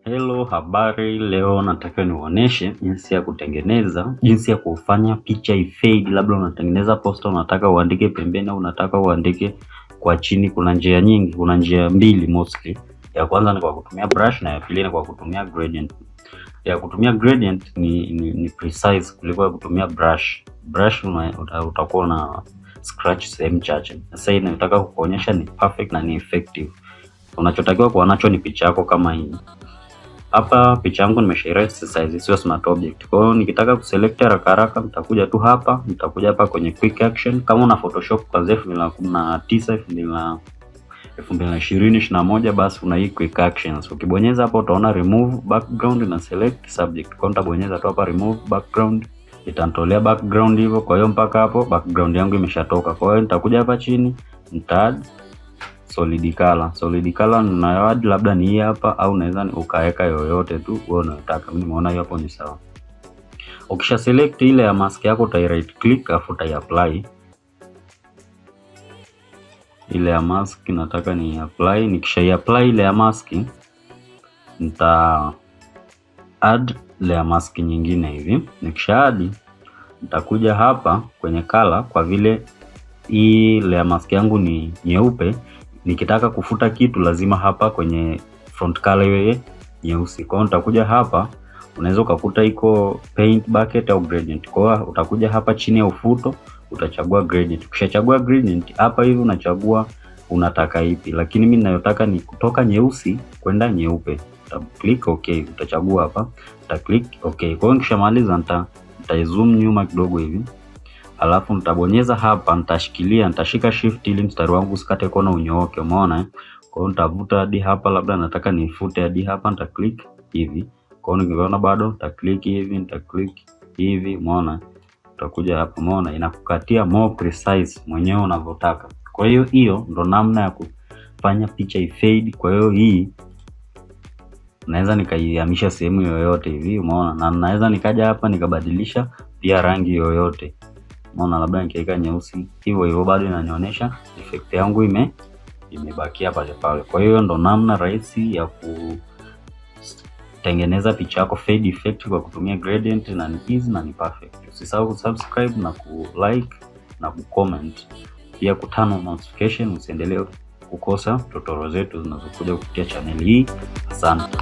Hello, habari. Leo nataka niwaoneshe jinsi ya kutengeneza, jinsi ya kufanya picha ifade. Labda unatengeneza poster, unataka uandike pembeni au unataka uandike kwa chini. Kuna njia nyingi, kuna njia mbili mostly. Ya kwanza ni kwa kutumia brush na ya pili ni kwa kutumia gradient. Ya kutumia gradient ni precise kuliko ya kutumia brush. Brush utakuwa na scratch sehemu chache. Sasa hii nataka kukuonyesha ni perfect na ni effective. Unachotakiwa kuwa nacho ni picha yako kama hii. Hapa picha yangu nimeshaerase size, sio smart object. Kwa hiyo nikitaka kuselect haraka haraka nitakuja tu hapa, nitakuja hapa kwenye quick action. Kama una Photoshop kuanzia 2019, 2020, 2021 basi una hii quick actions. Ukibonyeza hapo utaona remove background na select subject. Kwa nitabonyeza tu hapa remove background, itanitolea background hivyo. Kwa hiyo mpaka hapo background yangu imeshatoka. Kwa hiyo nitakuja hapa chini, nita add solid color. Solid color na add labda ni hii hapa, au unaweza ukaweka yoyote tu wewe unataka. Mimi nimeona hiyo hapo ni sawa. Ukisha select ile ya mask yako uta right click afu uta apply. Ile ya mask nataka ni apply. Nikisha apply ile ya mask nita add layer mask nyingine hivi. Nikisha add nitakuja hapa kwenye color, kwa vile hii layer mask yangu ni nyeupe. Nikitaka kufuta kitu lazima hapa kwenye front color iwe nyeusi. Kwa hiyo nitakuja hapa, unaweza ukakuta iko paint bucket au gradient. Kwa hiyo utakuja hapa chini ya ufuto utachagua gradient. Ukishachagua gradient hapa hivi unachagua unataka ipi, lakini mimi ninayotaka ni kutoka nyeusi kwenda nyeupe. Click okay, utachagua hapa, click okay. Kwa hiyo nikishamaliza nitazoom nyuma kidogo hivi. Alafu nitabonyeza hapa, nitashika shift ili mstari wangu usikate kona, unyooke. Umeona? Kwa hiyo nitavuta hadi hapa, labda nataka nifute hadi hapa, nita click hivi. Kwa hiyo nikiona bado nita click hivi, nita click hivi. Umeona? Utakuja hapa, umeona inakukatia more precise mwenyewe unavyotaka. Kwa hiyo hiyo ndo namna ya kufanya picha ifade. Kwa hiyo hii naweza nikaihamisha sehemu yoyote hivi, umeona? Na naweza nikaja hapa nikabadilisha pia rangi yoyote. Umeona, labda nikiweka nyeusi hivyo hivyo bado inanionyesha effect yangu imebakia pale pale. Kwa hiyo ndo namna rahisi ya kutengeneza picha yako fade effect kwa kutumia gradient, na ni easy na ni perfect. Usisahau kusubscribe na kulike na kucomment, pia kutana notification usiendelee kukosa tutorial zetu zinazokuja kupitia channel hii. Asante.